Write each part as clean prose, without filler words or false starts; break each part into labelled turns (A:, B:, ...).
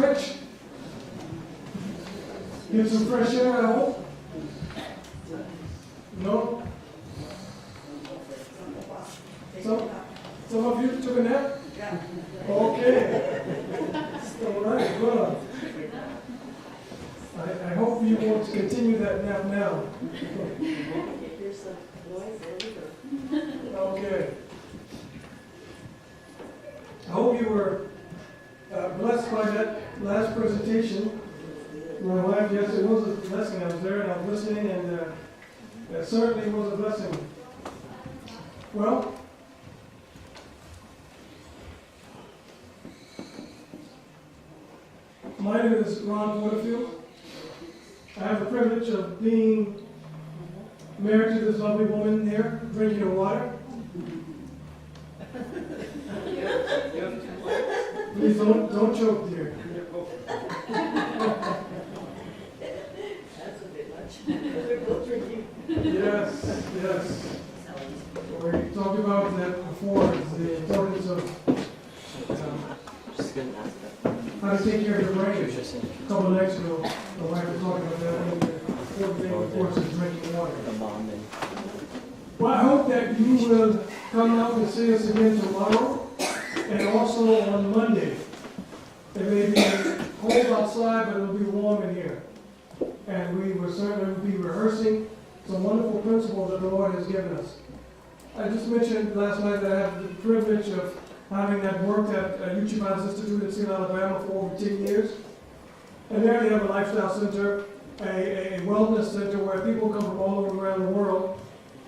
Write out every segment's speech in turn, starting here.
A: stretch. Get some fresh air, I hope. No? Some of you took a nap? Okay. All right, good. I hope you want to continue that nap now. Okay. I hope you were blessed by that last presentation. My wife, yes, it was a blessing. I was there and I was listening, and it certainly was a blessing. Well, my name is Ron Porterfield. I have the privilege of being married to this lovely woman here, drinking her water. Please don't choke, dear.
B: That's a bit much. We're both drinking.
A: Yes, yes. We talked about that before, the importance of how to take care of your brain. A couple of nights ago, my wife was talking about that. The importance of drinking water. Well, I hope that you will come out and see us again tomorrow and also on Monday. It may be cold outside, but it will be warm in here. And we will certainly be rehearsing some wonderful principles that the Lord has given us. I just mentioned last night that I have the privilege of having that worked at UChibas Institute in Seattle, Alabama for over 10 years. And there they have a lifestyle center, a wellness center where people come from all over around the world,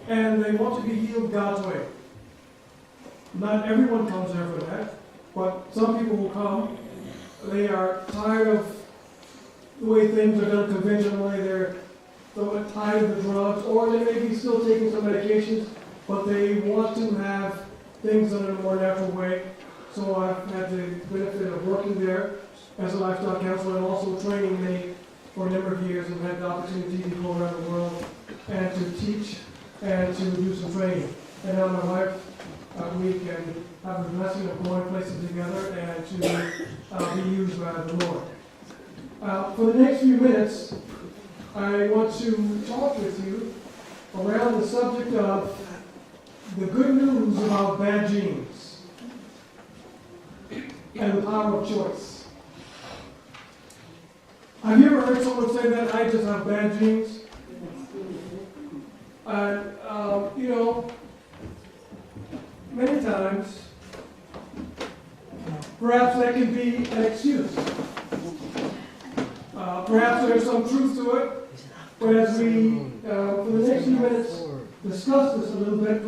A: and they want to be healed God's way. Not everyone comes there for that, but some people will come. They are tired of the way things are done conventionally. They're tired of the drugs, or they may be still taking some medications, but they want to have things done in a more natural way. So I've had the benefit of working there as a lifestyle counselor and also training many for a number of years, and had the opportunity to go around the world and to teach and to do some training. And now my wife, we can have the blessing of going places together and to be used by the Lord. For the next few minutes, I want to talk with you around the subject of the good news about bad genes and the power of choice. Have you ever heard someone say that I just have bad genes? And, many times, perhaps that can be an excuse. Perhaps there's some truth to it, but as we, for the next few minutes, discuss this a little bit,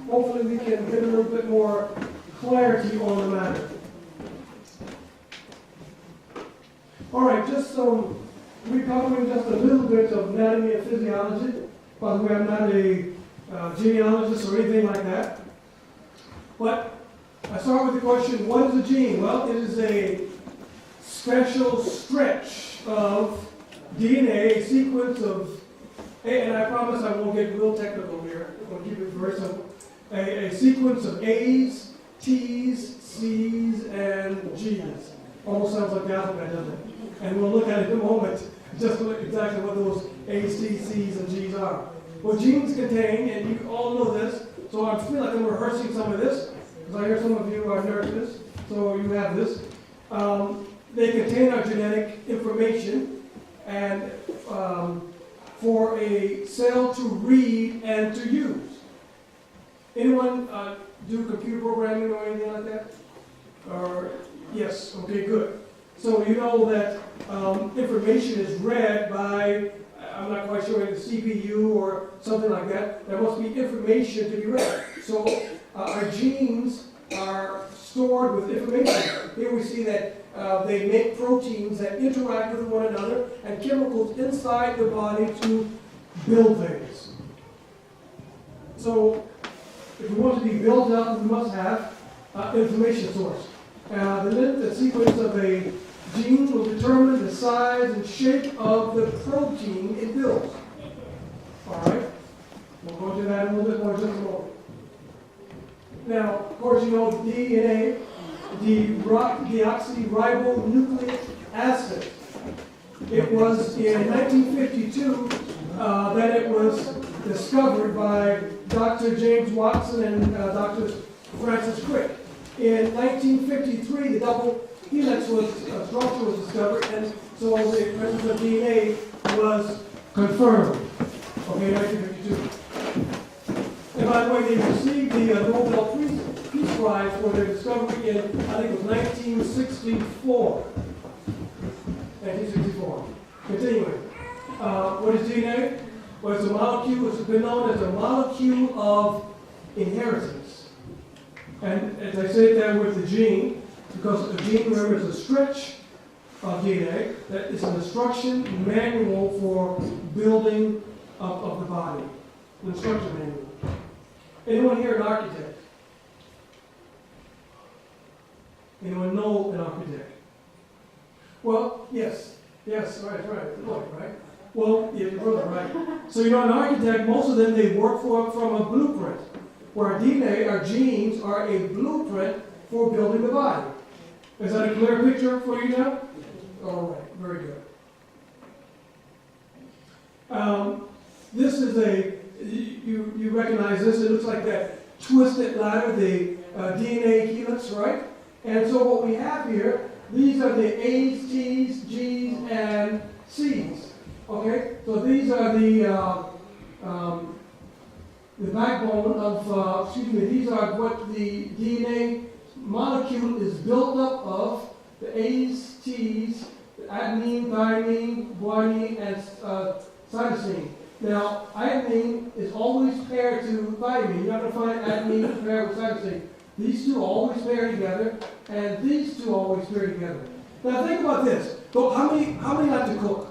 A: hopefully we can get a little bit more clarity on the matter. All right, we're covering just a little bit of anatomy and physiology. By the way, I'm not a genealogist or anything like that. But I start with the question, what is a gene? Well, it is a special stretch of DNA, a sequence of, and I promise I won't get real technical here. I'm going to keep it very simple. A sequence of A's, T's, C's, and G's. Almost sounds like the alphabet, doesn't it? And we'll look at it in a moment, just exactly what those A's, T's, C's, and G's are. What genes contain, and you all know this, so I feel like I'm rehearsing some of this, because I hear some of you are nurses, so you have this. They contain our genetic information, and for a cell to read and to use. Anyone do computer programming or anything like that? Or yes, okay, good. So you know that information is read by, I'm not quite sure, the CPU or something like that. There must be information to be read. So our genes are stored with information. Here we see that they make proteins that interact with one another and chemicals inside the body to build things. So if we want to be built up, we must have information source. The sequence of a gene will determine the size and shape of the protein it builds. All right? We'll go into that in a little bit more in just a moment. Now, of course, you know DNA, the deoxyribonucleic it was in 1952 that it was discovered by Dr. James Watson and Dr. Francis Crick. In 1953, the double helix structure was discovered, and so the presence of DNA was confirmed. Okay, 1952. And by the way, they received the Nobel Peace Prize for their discovery in, I think it was 1964. 1964. Continuing. What is DNA? Well, it's a molecule, it's been known as a molecule of inheritance. And as I say it there with the gene, because a gene, remember, is a stretch of DNA, that is an instruction manual for building of the body. An instruction manual. Anyone here an architect? Anyone know an architect? Well, yes, right, look, right? Well, yeah, you're right. So you know, an architect, most of them, they work from a blueprint, where our DNA, our genes, are a blueprint for building the body. Is that a clear picture for you now? All right, very good. This is you recognize this, it looks like that twisted ladder, the DNA helix, right? And so what we have here, these are the A's, T's, G's, and C's. Okay, so these are the backbone of, these are what the DNA molecule is built up of, the A's, T's, the adenine, thymine, guanine, and cytosine. Now, adenine is always paired to thymine. You're not going to find adenine paired with cytosine. These two always pair together, and these two always pair together. Now, think about this. So how many like to cook?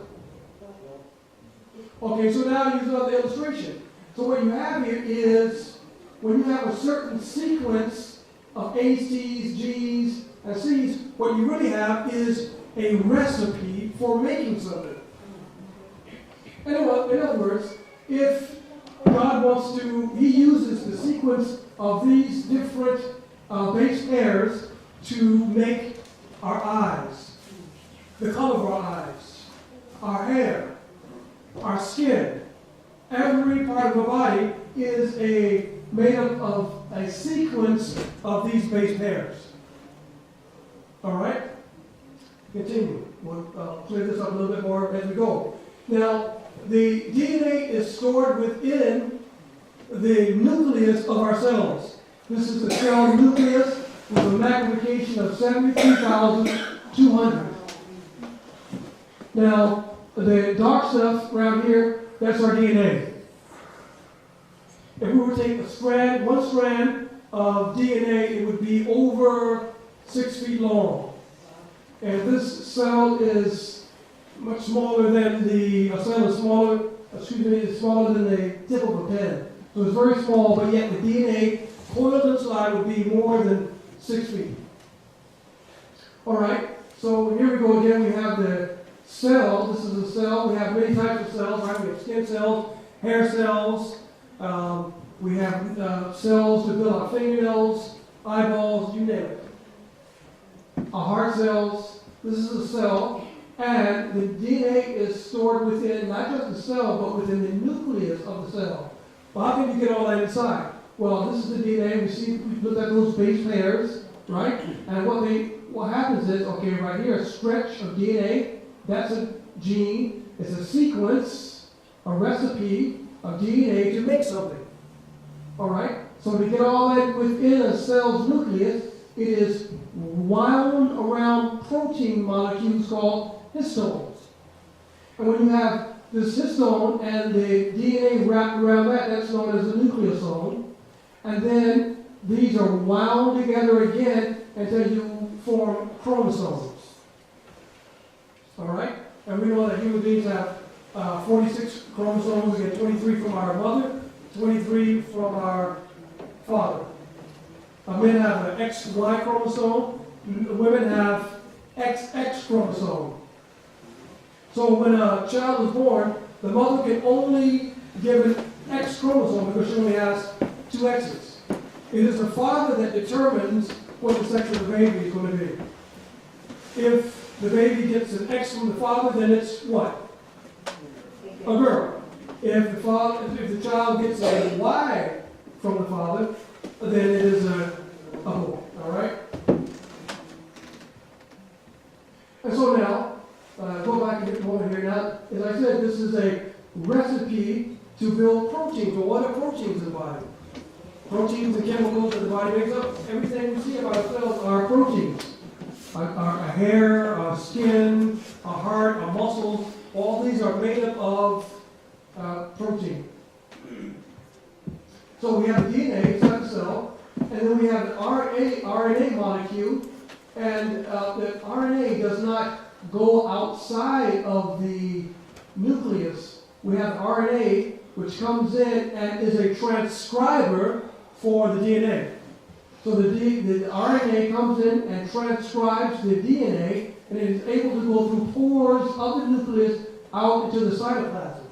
A: Okay, so now use another illustration. So what you have here is, when you have a certain sequence of A's, T's, G's, and C's, what you really have is a recipe for making something. In other words, if God wants to, He uses the sequence of these different base pairs to make our eyes, the color of our eyes, our hair, our skin. Every part of the body is made up of a sequence of these base pairs. All right? Continue. We'll clear this up a little bit more as we go. Now, the DNA is stored within the nucleus of our cells. This is the cell nucleus with a magnification of 73,200. Now, the dark stuff around here, that's our DNA. If we were to take one strand of DNA, it would be over 6 feet long. And this cell is much smaller than is smaller than the tip of a pen. So it's very small, but yet the DNA coiled inside would be more than 6 feet. All right, so here we go again. We have the cell. This is a cell. We have many types of cells, right? We have skin cells, hair cells. We have cells to build our fingernails, eyeballs, you name it. Our heart cells. This is a cell. And the DNA is stored within not just the cell, but within the nucleus of the cell. Well, how can you get all that inside? Well, this is the DNA. We looked at those base pairs, right? And what happens is, okay, right here, a stretch of DNA. That's a gene. It's a sequence, a recipe of DNA to make something. All right? So to get all that within a cell's nucleus, it is wound around protein molecules called histones. And when you have this histone and the DNA wrapped around that, that's known as a nucleosome. And then these are wound together again until you form chromosomes. All right? And we know that human beings have 46 chromosomes. We get 23 from our mother, 23 from our father. Men have an XY chromosome. Women have XX chromosome. So when a child is born, the mother can only give an X chromosome because she only has 2 X's. It is the father that determines what the sex of the baby is going to be. If the baby gets an X from the father, then it's what? A girl. If the child gets a Y from the father, then it is a boy. All right? And so now, go back a bit more here now. As I said, this is a recipe to build proteins. Well, what are proteins in the body? Proteins and chemicals that the body makes up. Everything we see about ourselves are proteins. Our hair, our skin, our heart, our muscles, all these are made up of protein. So we have the DNA inside the cell, and then we have an RNA molecule, and the RNA does not go outside of the nucleus. We have RNA, which comes in and is a transcriber for the DNA. So the RNA comes in and transcribes the DNA, and it is able to go through pores of the nucleus out into the cytoplasm.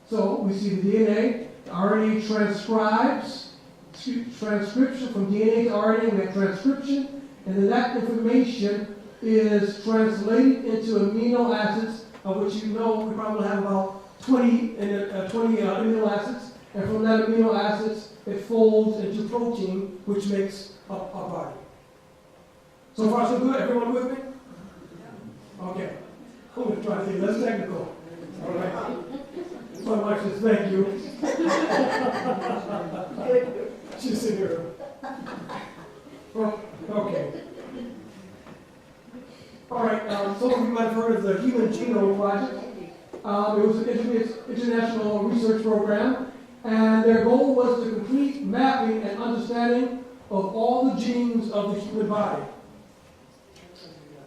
A: So we see the DNA, the RNA transcribes, transcription from DNA to RNA, we have transcription, and then that information is translated into amino acids, of which you know we probably have about 20 amino acids, and from that amino acids, it folds into protein, which makes up our body. So far, so good? Everyone with me? Okay. I'm going to try to be less technical. All right. My wife says, thank you. She's sitting here. Well, okay. All right. Some of you might have heard of the Human Genome Project. It was an international research program, and their goal was the complete mapping and understanding of all the genes of the human body,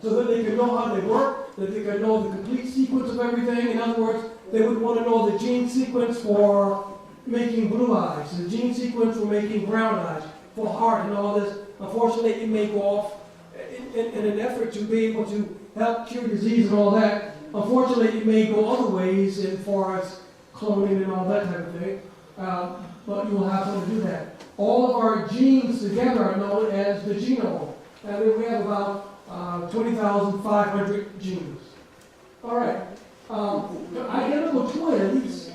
A: so that they could know how they work, that they could know the complete sequence of everything. In other words, they would want to know the gene sequence for making blue eyes, the gene sequence for making brown eyes, for heart and all this. Unfortunately, it may go off in an effort to be able to help cure disease and all that. Unfortunately, it may go other ways as far as cloning and all that type of thing. But you will have to do that. All of our genes together are known as the genome. And we have about 20,500 genes. All right. Identical twins,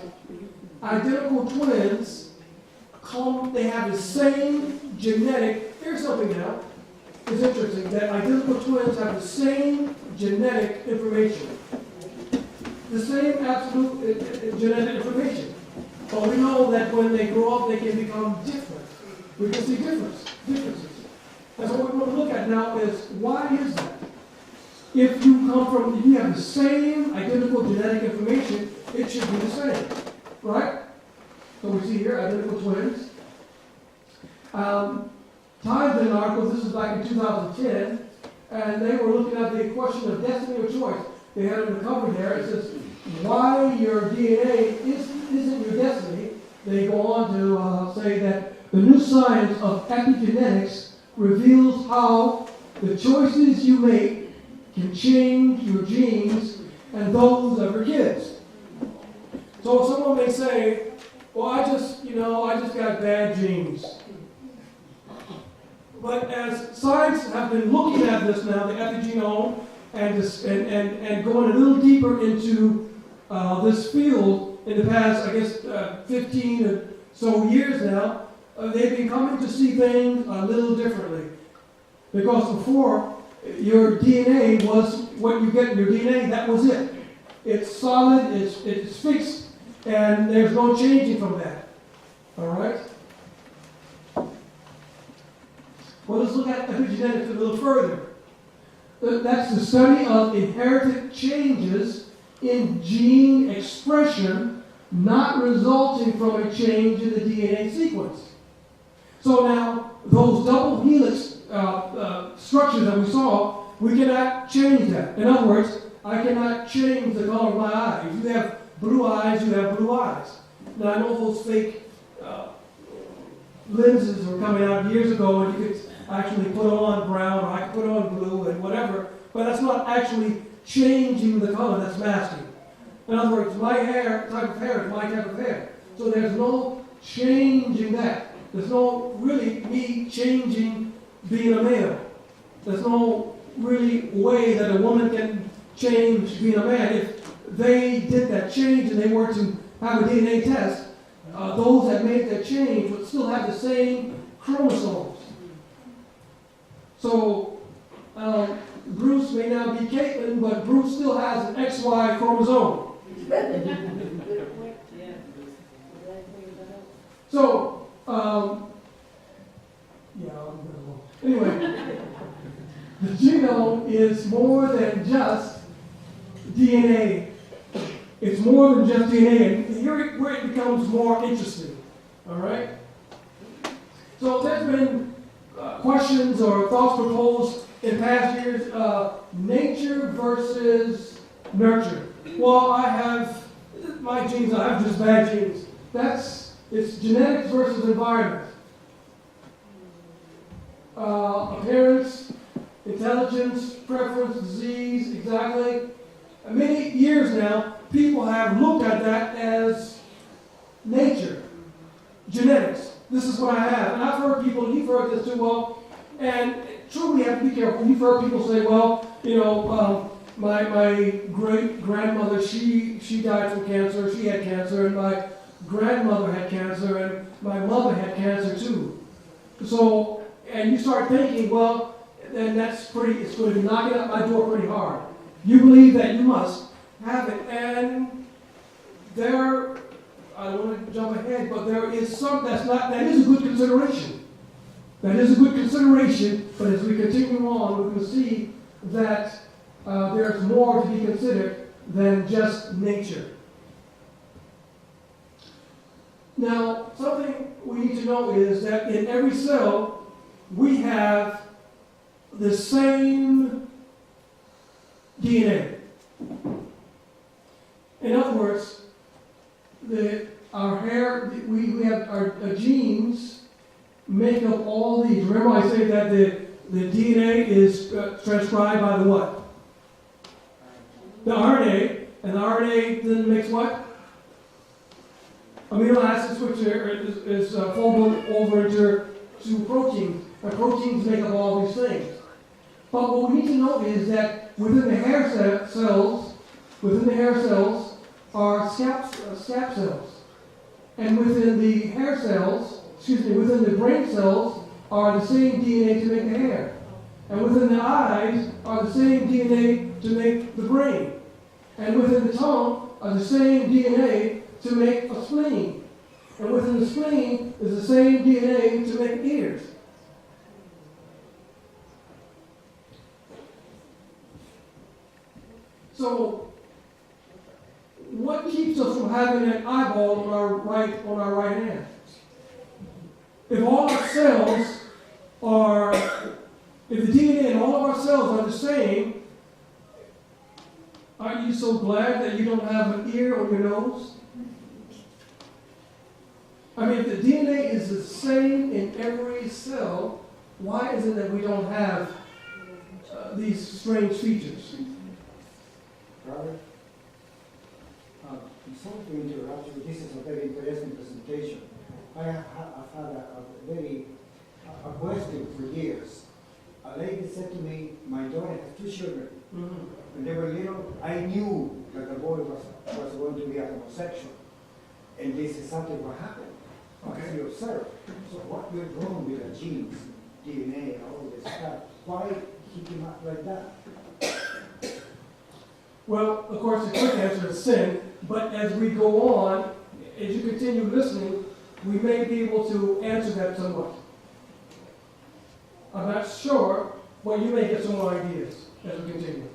A: they have the same genetic, here's something now, it's interesting, that identical twins have the same genetic information. The same absolute genetic information. But we know that when they grow up, they can become different. We can see differences. And so what we want to look at now is, why is that? If you have the same identical genetic information, it should be the same, right? So we see here identical twins. Times in an article, this is back in 2010, and they were looking at the question of destiny or choice. They had it on the cover there. It says, why your DNA isn't your destiny. They go on to say that the new science of epigenetics reveals how the choices you make can change your genes and those of your kids. So someone may say, well, I just got bad genes. But as science have been looking at this now, the epigenome, and going a little deeper into this field in the past, I guess, 15 or so years now, they've been coming to see things a little differently. Because before, your DNA was what you get in your DNA, that was it. It's solid, it's fixed, and there's no changing from that. All right? Well, let's look at epigenetics a little further. That's the study of inherited changes in gene expression not resulting from a change in the DNA sequence. So now, those double helix structures that we saw, we cannot change that. In other words, I cannot change the color of my eye. If you have blue eyes, you have blue eyes. Now, I know those fake lenses were coming out years ago, and you could actually put on brown, or I could put on blue, and whatever, but that's not actually changing the color, that's masking. In other words, my type of hair is my type of hair. So there's no changing that. There's no really me changing being a male. There's no really way that a woman can change being a man. If they did that change and they were to have a DNA test, those that made that change would still have the same chromosomes. So Bruce may not be Caitlin, but Bruce still has an XY chromosome. So, anyway, the genome is more than just DNA. It's more than just DNA, and here where it becomes more interesting. All right? So there's been questions or thoughts proposed in past years, nature versus nurture. Well, I have my genes, I have just bad genes. It's genetics versus environment. Appearance, intelligence, preference, disease, exactly. Many years now, people have looked at that as nature, genetics. This is what I have. And I've heard people, you've heard this too, well, and truly you have to be careful. You've heard people say, well, my great-grandmother, she died from cancer, she had cancer, and my grandmother had cancer, and my mother had cancer too. So, and you start thinking, well, then it's going to be knocking at my door pretty hard. You believe that you must have it, and I don't want to jump ahead, but there is that is a good consideration. That is a good consideration, but as we continue on, we're going to see that there's more to be considered than just nature. Now, something we need to know is that in every cell, we have the same DNA. In other words, our genes make up all these. Remember I said that the DNA is transcribed by the what? The RNA, and the RNA then makes what? Amino acids, which is folded over into proteins. And proteins make up all these things. But what we need to know is that within the hair cells are scap cells. And within the within the brain cells are the same DNA to make the hair. And within the eyes are the same DNA to make the brain. And within the tongue are the same DNA to make a spleen. And within the spleen is the same DNA to make ears. So, what keeps us from having an eyeball on our right hand? If all our cells if the DNA in all of our cells are the same, aren't you so glad that you don't have an ear on your nose? I mean, if the DNA is the same in every cell, why is it that we don't have these strange features?
C: Robert? I'm sorry to interrupt you. This is a very interesting presentation. I have had a question for years. A lady said to me, my daughter has 2 children. Mm-hmm. When they were little, I knew that the boy was going to be a homosexual. And this is something what happened. Okay. As you observe. So what went wrong with the genes, DNA, and all this stuff? Why he came up like that?
A: Well, of course, the quick answer is sin, but as we go on, as you continue listening, we may be able to answer that somewhat. I'm not sure, but you may get some more ideas as we continue.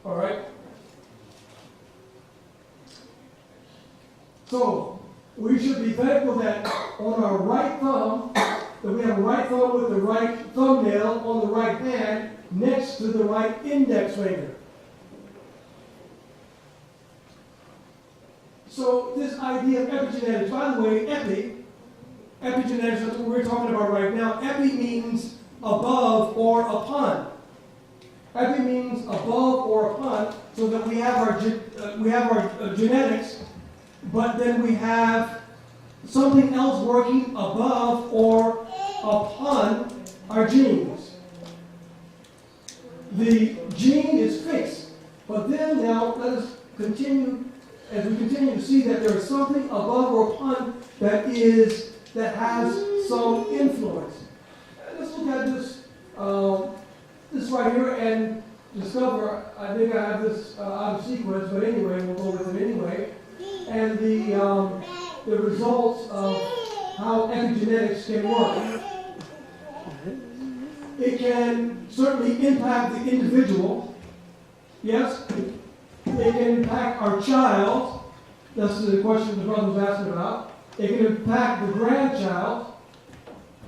A: All right? So, we should be thankful that on our right thumb, that we have a right thumb with the right thumbnail on the right hand next to the right index finger. So this idea of epigenetics, by the way, epigenetics, that's what we're talking about right now. Epi means above or upon. Epi means above or upon, so that we have our genetics, but then we have something else working above or upon our genes. the gene is fixed. But then now let us continue, as we continue to see that there is something above or upon that has some influence. Let's look at this right here and discover, I think I have this out of sequence, but anyway, we'll go with it anyway. And the results of how epigenetics can work. It can certainly impact the individual. Yes? It can impact our child. That's the question the brother was asking about. It can impact the grandchild.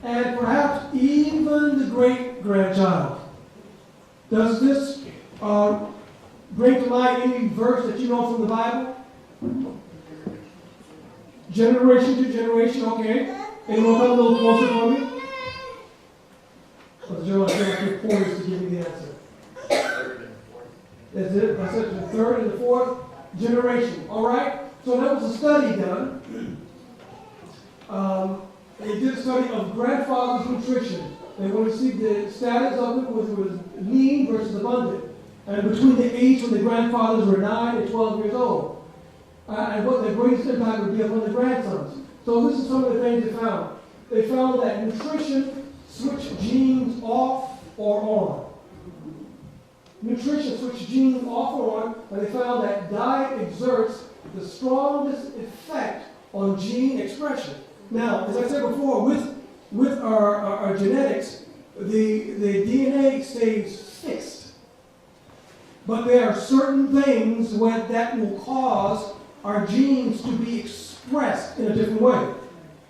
A: And perhaps even the great-grandchild. Does this bring to mind any verse that you know from the Bible? Generation to generation, okay. Anyone come a little closer for me? Brother Joe, I feel like your poise to give me the answer. That's it? That's it, the third and the fourth generation. All right? So there was a study done. They did a study of grandfather's nutrition. They wanted to see the status of it, whether it was lean versus abundant. And between the age when the grandfathers were 9 and 12 years old. And what the greatest impact would be upon the grandsons. So this is some of the things they found. They found that nutrition switched genes off or on. Nutrition switched genes off or on, and they found that diet exerts the strongest effect on gene expression. Now, as I said before, with our genetics, the DNA stays fixed. But there are certain things that will cause our genes to be expressed in a different way,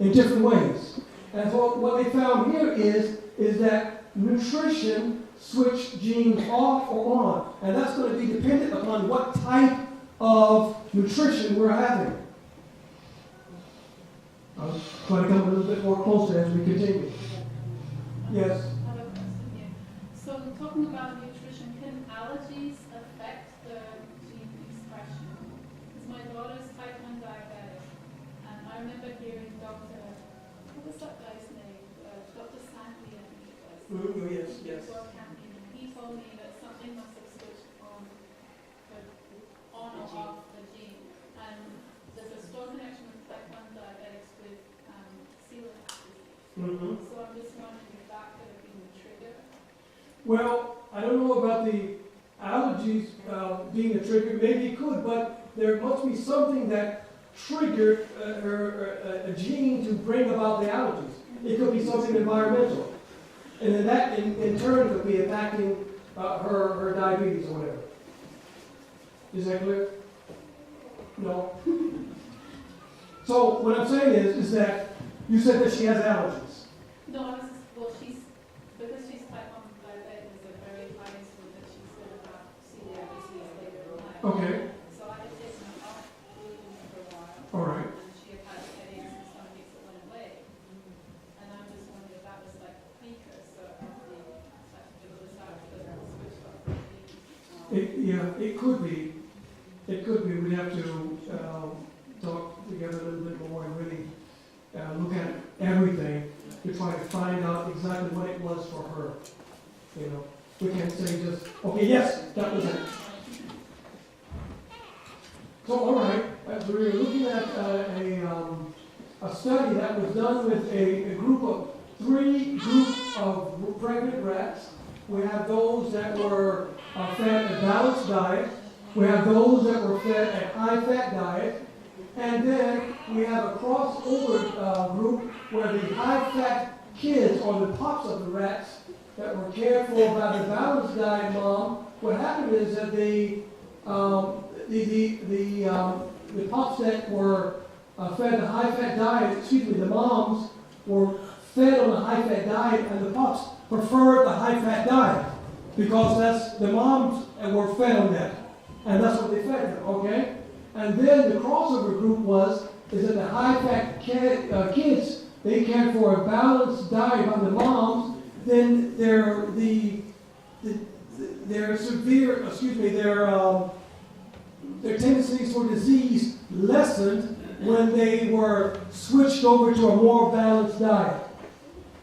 A: in different ways. And so what they found here is that nutrition switch genes off or on. And that's going to be dependent upon what type of nutrition we're having. I'll try to come a little bit more closer as we continue. Yes?
B: I have a question here. So talking about nutrition, can allergies affect the gene expression? Because my daughter's type 1 diabetic, and I remember hearing what was that guy's name? Dr. Sandy, I think it was.
A: Yes.
B: He told me that something must have switched on or off the gene. And there's a strong connection with type 1 diabetics with celiac disease.
A: Mm-hmm.
B: So I'm just wondering if that could have been the trigger.
A: Well, I don't know about the allergies being a trigger. Maybe it could, but there must be something that triggered a gene to bring about the allergies. It could be something environmental. And then that, in turn, could be impacting her diabetes or whatever. Is that clear? No? So what I'm saying is that you said that she has allergies.
B: No, because she's type 1 diabetic, there's a very high risk that she's going to have celiac disease later in life.
A: Okay.
B: So I had taken her off gluten for a while.
A: All right.
B: And she had headaches and stomach aches that went away. And I'm just wondering if that was like a precursor of the switch off the genes.
A: It could be. It could be. We have to talk together a little bit more and really look at everything to try to find out exactly what it was for her. You know, we can't say just, okay, yes, that was it. So, all right, we were looking at a study that was done with a group of 3 groups of pregnant rats. We have those that were fed a balanced diet. We have those that were fed a high-fat diet. And then we have a crossover group where the high-fat kids, or the pups of the rats, that were cared for by the balanced diet mom. What happened is that the pups that were fed the high-fat diet, the moms were fed on the high-fat diet, and the pups preferred the high-fat diet because the moms were fed on that, and that's what they fed them. Okay. And then the crossover group is that the high-fat kids, they cared for a balanced diet by the moms. Then their tendencies for disease lessened when they were switched over to a more balanced diet.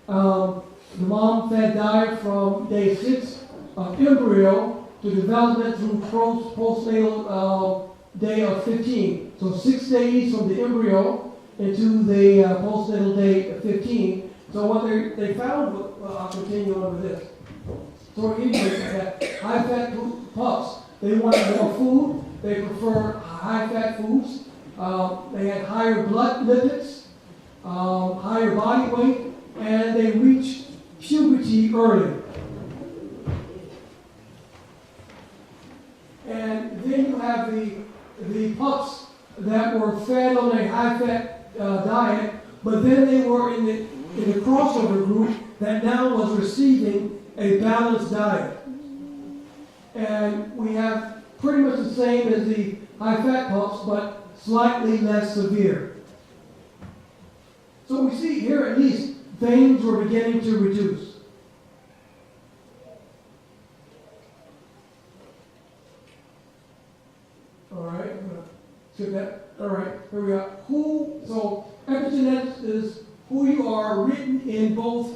A: The mom-fed diet from day 6 of embryo to development through postnatal day of 15. So 6 days from the embryo into the postnatal day of 15. So what they found, I'll continue on with this. So anyway, that high-fat pups, they wanted more food. They prefer high-fat foods. They had higher blood lipids, higher body weight, and they reached puberty early. And then you have the pups that were fed on a high-fat diet, but then they were in the crossover group that now was receiving a balanced diet. And we have pretty much the same as the high-fat pups, but slightly less severe. So we see here at least things were beginning to reduce. All right, I'm going to skip that. All right, here we are. So epigenetics is who you are, written in both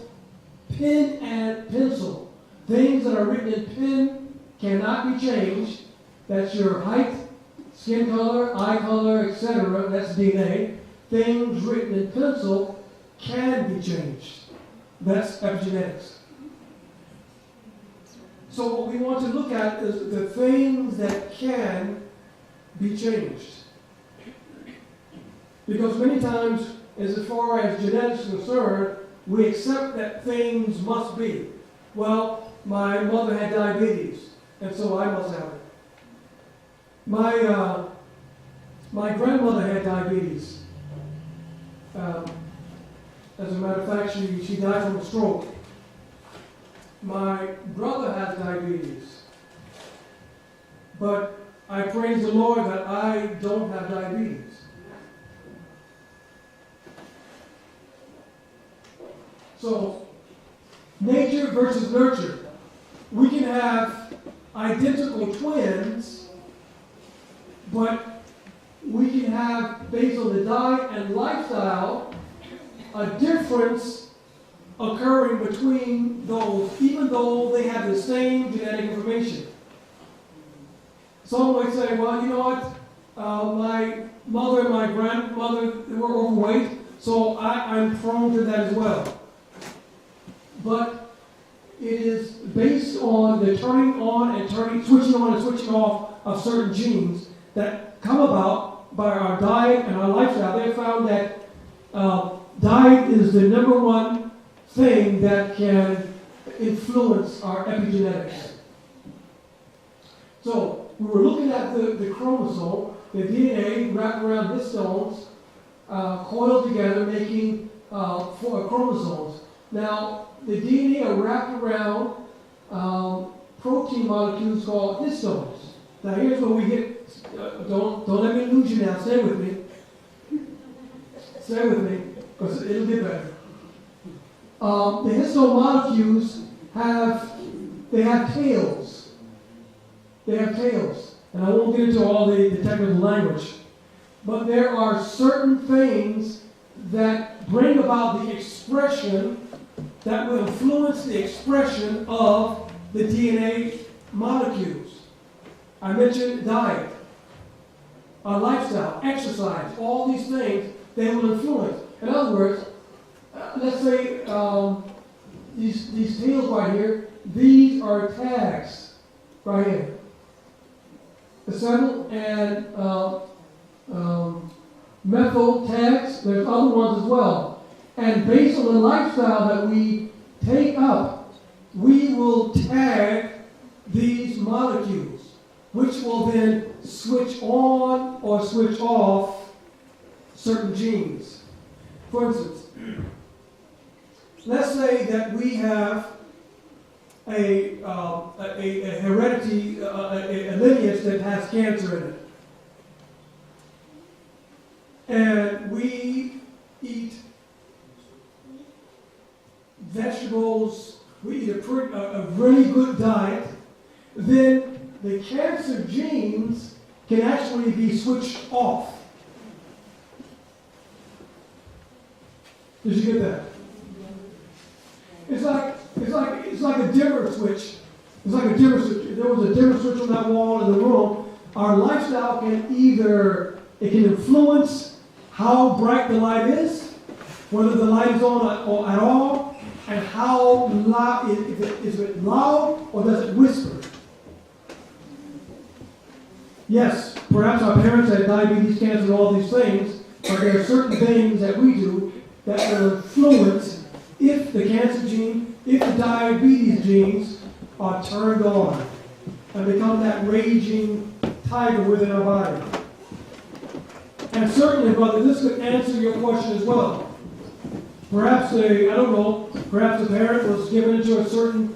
A: pen and pencil. Things that are written in pen cannot be changed. That's your height, skin color, eye color, etc. That's DNA. Things written in pencil can be changed. That's epigenetics. So what we want to look at is the things that can be changed. Because many times, as far as genetics is concerned, we accept that things must be. Well, my mother had diabetes, and so I must have it. My grandmother had diabetes. As a matter of fact, she died from a stroke. My brother has diabetes. But I praise the Lord that I don't have diabetes. So, nature versus nurture. We can have identical twins, but we can have, based on the diet and lifestyle, a difference occurring between those, even though they have the same genetic information. Some might say, well, you know what? My mother and my grandmother were overweight, so I'm prone to that as well. But it is based on the turning on and switching on and switching off of certain genes that come about by our diet and our lifestyle. They found that diet is the number one thing that can influence our epigenetics. So we were looking at the chromosome, the DNA wrapped around histones, coiled together, making 4 chromosomes. Now, the DNA are wrapped around protein molecules called histones. Now, here's where we get, don't let me lose you now, stay with me. Stay with me, because it'll get better. The histone molecules have tails. They have tails. And I won't get into all the technical language. But there are certain things that bring about the expression that will influence the expression of the DNA molecules. I mentioned diet, our lifestyle, exercise, all these things, they will influence. In other words, let's say these tails right here, these are tags right here. Acetyl and methyl tags, there's other ones as well. And based on the lifestyle that we take up, we will tag these molecules, which will then switch on or switch off certain genes. For instance, let's say that we have a heredity, a lineage that has cancer in it. And we eat vegetables, we eat a really good diet, then the cancer genes can actually be switched off. Did you get that? It's like a dimmer switch. It's like a dimmer switch. If there was a dimmer switch on that wall in the room, our lifestyle can either, it can influence how bright the light is, whether the light is on at all, and how loud, is it loud or does it whisper? Yes, perhaps our parents had diabetes, cancer, and all these things, but there are certain things that we do that will influence if the cancer gene, if the diabetes genes are turned on and become that raging tiger within our body. And certainly, brother, this could answer your question as well. Perhaps perhaps a parent was given into a certain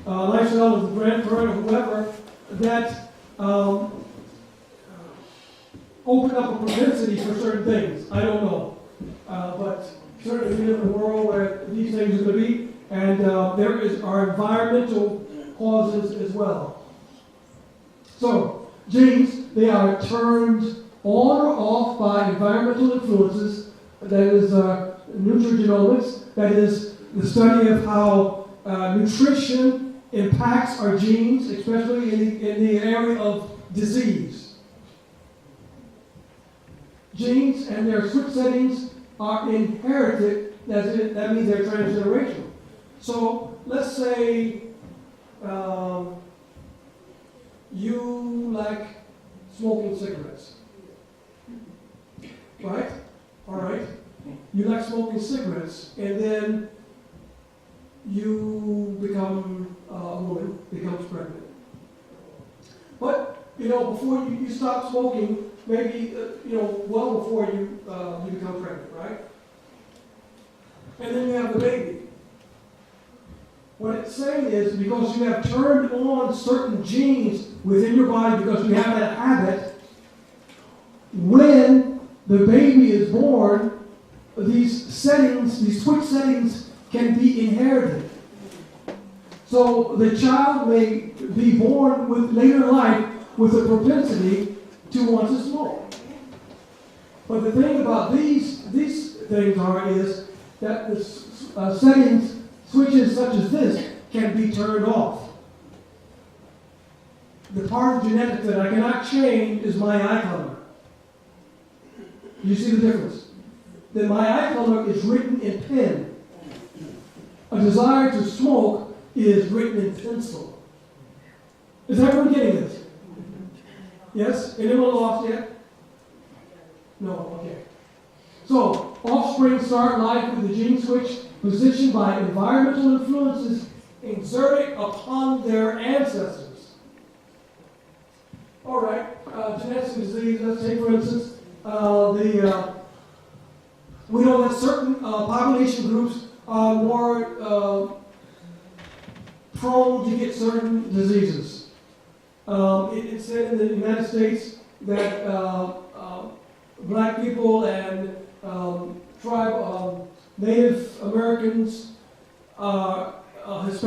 A: lifestyle of the grandparent or whoever that opened up a propensity for certain things. I don't know. But certainly we live in a world where these things are going to be, and there is our environmental causes as well. So, genes, they are turned on or off by environmental influences, that is nutrigenomics, that is the study of how nutrition impacts our genes, especially in the area of disease. Genes and their switch settings are inherited, that means they're transgenerational. So let's say you like smoking cigarettes. Right? All right. You like smoking cigarettes, and then you become a woman, becomes pregnant. But, before you stop smoking, maybe, well before you become pregnant, right? And then you have the baby. What it's saying is because you have turned on certain genes within your body, because you have that habit, when the baby is born, these switch settings can be inherited. So the child may be born with later in life with a propensity to want to smoke. But the thing about these things is that the settings, switches such as this, can be turned off. The part of genetics that I cannot change is my eye color. You see the difference? That my eye color is written in pen. A desire to smoke is written in pencil. Is everyone getting this? Yes? Anyone lost yet? No? Okay. So, offspring start life with the gene switch positioned by environmental influences exerted upon their ancestors. All right. Genetic disease, let's take for instance, we know that certain population groups are more prone to get certain diseases. It's said in the United States that black people and Native Americans, Hispanic